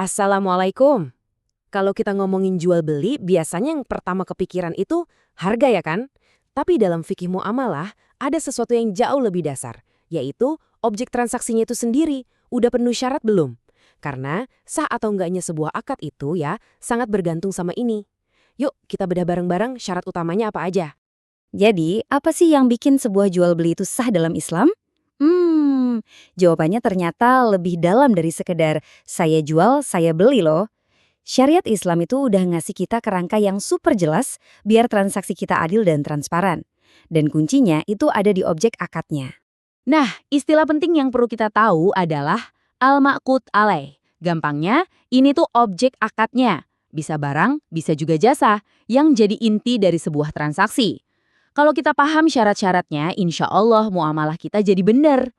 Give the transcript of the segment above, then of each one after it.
Assalamualaikum. Kalau kita ngomongin jual beli, biasanya yang pertama kepikiran itu harga ya kan? Tapi dalam fikih muamalah, ada sesuatu yang jauh lebih dasar, yaitu objek transaksinya itu sendiri, udah penuh syarat belum? Karena sah atau enggaknya sebuah akad itu ya sangat bergantung sama ini. Yuk kita bedah bareng-bareng syarat utamanya apa aja. Jadi, apa sih yang bikin sebuah jual beli itu sah dalam Islam? Jawabannya ternyata lebih dalam dari sekedar saya jual, saya beli loh. Syariat Islam itu udah ngasih kita kerangka yang super jelas biar transaksi kita adil dan transparan. Dan kuncinya itu ada di objek akadnya. Nah, istilah penting yang perlu kita tahu adalah al-ma'qud alaih. Gampangnya, ini tuh objek akadnya. Bisa barang, bisa juga jasa, yang jadi inti dari sebuah transaksi. Kalau kita paham syarat-syaratnya, insya Allah muamalah kita jadi benar.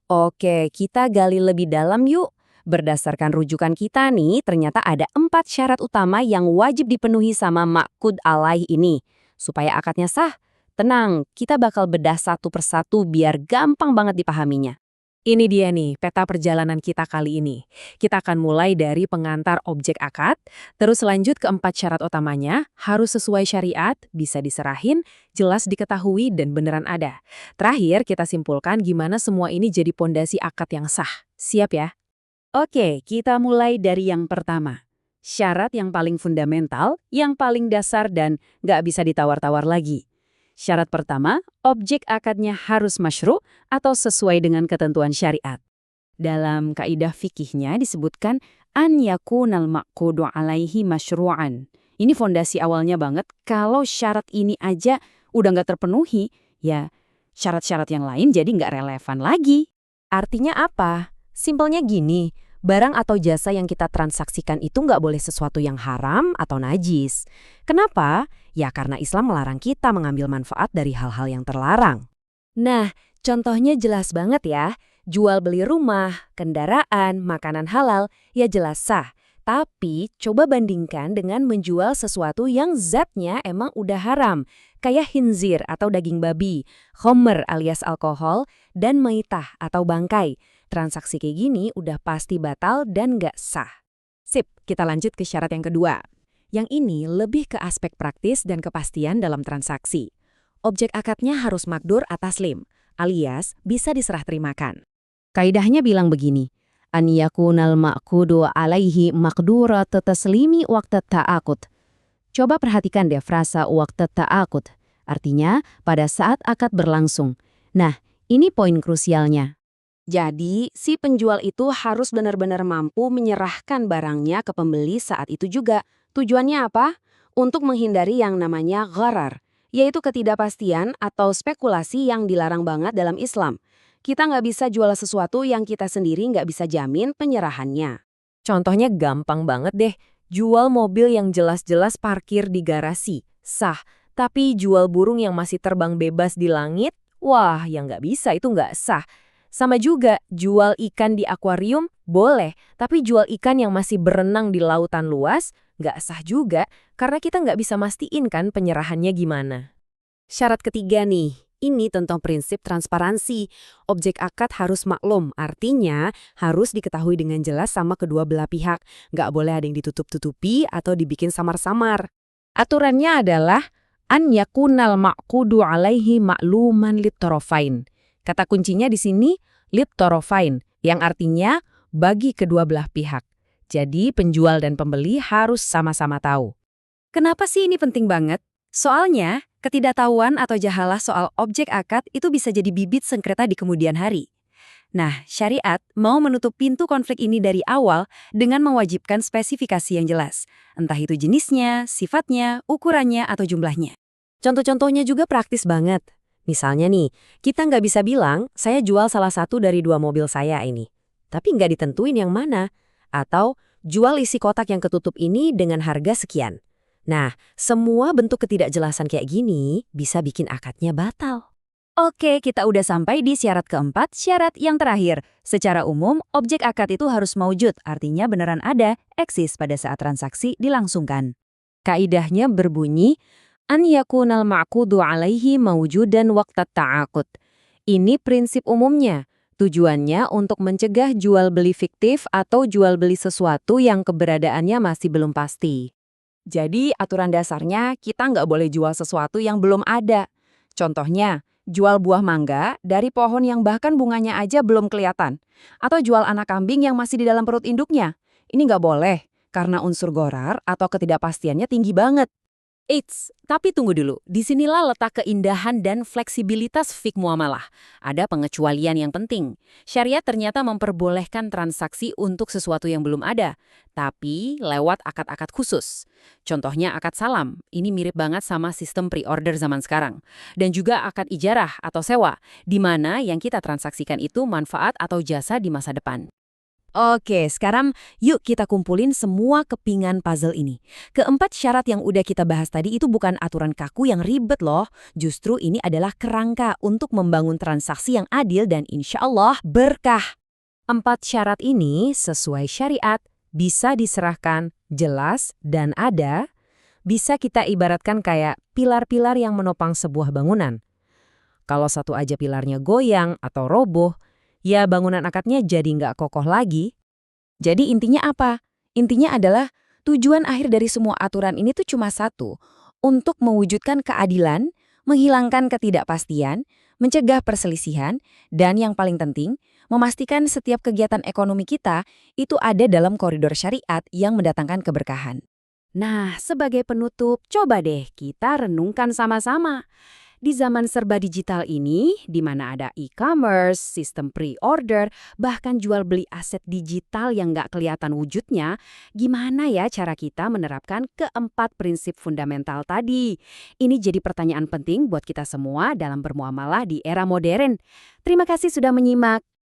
Oke, kita gali lebih dalam yuk. Berdasarkan rujukan kita nih, ternyata ada 4 syarat utama yang wajib dipenuhi sama ma'qud alaih ini. Supaya akadnya sah, tenang, kita bakal bedah satu persatu biar gampang banget dipahaminya. Ini dia nih peta perjalanan kita kali ini. Kita akan mulai dari pengantar objek akad, terus lanjut ke 4 syarat utamanya, harus sesuai syariat, bisa diserahin, jelas diketahui, dan beneran ada. Terakhir, kita simpulkan gimana semua ini jadi pondasi akad yang sah. Siap ya? Oke, kita mulai dari yang pertama. Syarat yang paling fundamental, yang paling dasar dan nggak bisa ditawar-tawar lagi. Syarat pertama, objek akadnya harus masyru' atau sesuai dengan ketentuan syariat. Dalam kaidah fikihnya disebutkan an yakunal ma'qudu alaihi masyru'an. Ini fondasi awalnya banget, kalau syarat ini aja udah nggak terpenuhi, ya syarat-syarat yang lain jadi nggak relevan lagi. Artinya apa? Simpelnya gini, barang atau jasa yang kita transaksikan itu nggak boleh sesuatu yang haram atau najis. Kenapa? Ya karena Islam melarang kita mengambil manfaat dari hal-hal yang terlarang. Nah, contohnya jelas banget ya. Jual beli rumah, kendaraan, makanan halal, ya jelas sah. Tapi coba bandingkan dengan menjual sesuatu yang zatnya emang udah haram. Kayak khinzir atau daging babi, khomer alias alkohol, dan maitah atau bangkai. Transaksi kayak gini udah pasti batal dan nggak sah. Sip, kita lanjut ke syarat yang kedua. Yang ini lebih ke aspek praktis dan kepastian dalam transaksi. Objek akadnya harus makdur ataslim, alias bisa diserah terimakan. Kaidahnya bilang begini, an yakunal ma'qudu alaihi makdurat taslimi waqta ta'aqud. Coba perhatikan deh frasa waqta ta'aqud. Artinya pada saat akad berlangsung. Nah, ini poin krusialnya. Jadi, si penjual itu harus benar-benar mampu menyerahkan barangnya ke pembeli saat itu juga. Tujuannya apa? Untuk menghindari yang namanya gharar, yaitu ketidakpastian atau spekulasi yang dilarang banget dalam Islam. Kita nggak bisa jual sesuatu yang kita sendiri nggak bisa jamin penyerahannya. Contohnya gampang banget deh, jual mobil yang jelas-jelas parkir di garasi, sah. Tapi jual burung yang masih terbang bebas di langit, wah yang nggak bisa itu nggak sah. Sama juga, jual ikan di akuarium boleh, tapi jual ikan yang masih berenang di lautan luas nggak sah juga, karena kita nggak bisa mastiin kan penyerahannya gimana. Syarat ketiga nih, ini tentang prinsip transparansi. Objek akad harus maklum, artinya harus diketahui dengan jelas sama kedua belah pihak. Nggak boleh ada yang ditutup-tutupi atau dibikin samar-samar. Aturannya adalah an yakunal ma'qudu alaihi ma'luman lit-tarafain. Kata kuncinya di sini, lit-tarafain, yang artinya bagi kedua belah pihak. Jadi penjual dan pembeli harus sama-sama tahu. Kenapa sih ini penting banget? Soalnya, ketidaktahuan atau jahalah soal objek akad itu bisa jadi bibit sengketa di kemudian hari. Nah, syariat mau menutup pintu konflik ini dari awal dengan mewajibkan spesifikasi yang jelas. Entah itu jenisnya, sifatnya, ukurannya, atau jumlahnya. Contoh-contohnya juga praktis banget. Misalnya nih, kita nggak bisa bilang, saya jual salah satu dari 2 mobil saya ini. Tapi nggak ditentuin yang mana. Atau, jual isi kotak yang ketutup ini dengan harga sekian. Nah, semua bentuk ketidakjelasan kayak gini bisa bikin akadnya batal. Oke, kita udah sampai di syarat keempat, syarat yang terakhir. Secara umum, objek akad itu harus maujud, artinya beneran ada, eksis pada saat transaksi dilangsungkan. Kaidahnya berbunyi, an yakunal ma'qudu alaihi mawjudan waqta ta'aqud. Ini prinsip umumnya. Tujuannya untuk mencegah jual beli fiktif atau jual beli sesuatu yang keberadaannya masih belum pasti. Jadi aturan dasarnya kita nggak boleh jual sesuatu yang belum ada. Contohnya, jual buah mangga dari pohon yang bahkan bunganya aja belum kelihatan. Atau jual anak kambing yang masih di dalam perut induknya. Ini nggak boleh, karena unsur gharar atau ketidakpastiannya tinggi banget. Eits, tapi tunggu dulu. Disinilah letak keindahan dan fleksibilitas fik muamalah. Ada pengecualian yang penting. Syariat ternyata memperbolehkan transaksi untuk sesuatu yang belum ada, tapi lewat akad-akad khusus. Contohnya akad salam. Ini mirip banget sama sistem pre-order zaman sekarang. Dan juga akad ijarah atau sewa, di mana yang kita transaksikan itu manfaat atau jasa di masa depan. Oke, sekarang yuk kita kumpulin semua kepingan puzzle ini. Keempat syarat yang udah kita bahas tadi itu bukan aturan kaku yang ribet loh. Justru ini adalah kerangka untuk membangun transaksi yang adil dan insya Allah berkah. 4 syarat ini sesuai syariat, bisa diserahkan, jelas, dan ada, bisa kita ibaratkan kayak pilar-pilar yang menopang sebuah bangunan. Kalau satu aja pilarnya goyang atau roboh, ya bangunan akadnya jadi nggak kokoh lagi. Jadi intinya apa? Intinya adalah tujuan akhir dari semua aturan ini tuh cuma satu, untuk mewujudkan keadilan, menghilangkan ketidakpastian, mencegah perselisihan, dan yang paling penting, memastikan setiap kegiatan ekonomi kita itu ada dalam koridor syariat yang mendatangkan keberkahan. Nah, sebagai penutup, coba deh kita renungkan sama-sama. Di zaman serba digital ini, di mana ada e-commerce, sistem pre-order, bahkan jual beli aset digital yang nggak kelihatan wujudnya, gimana ya cara kita menerapkan keempat prinsip fundamental tadi? Ini jadi pertanyaan penting buat kita semua dalam bermuamalah di era modern. Terima kasih sudah menyimak.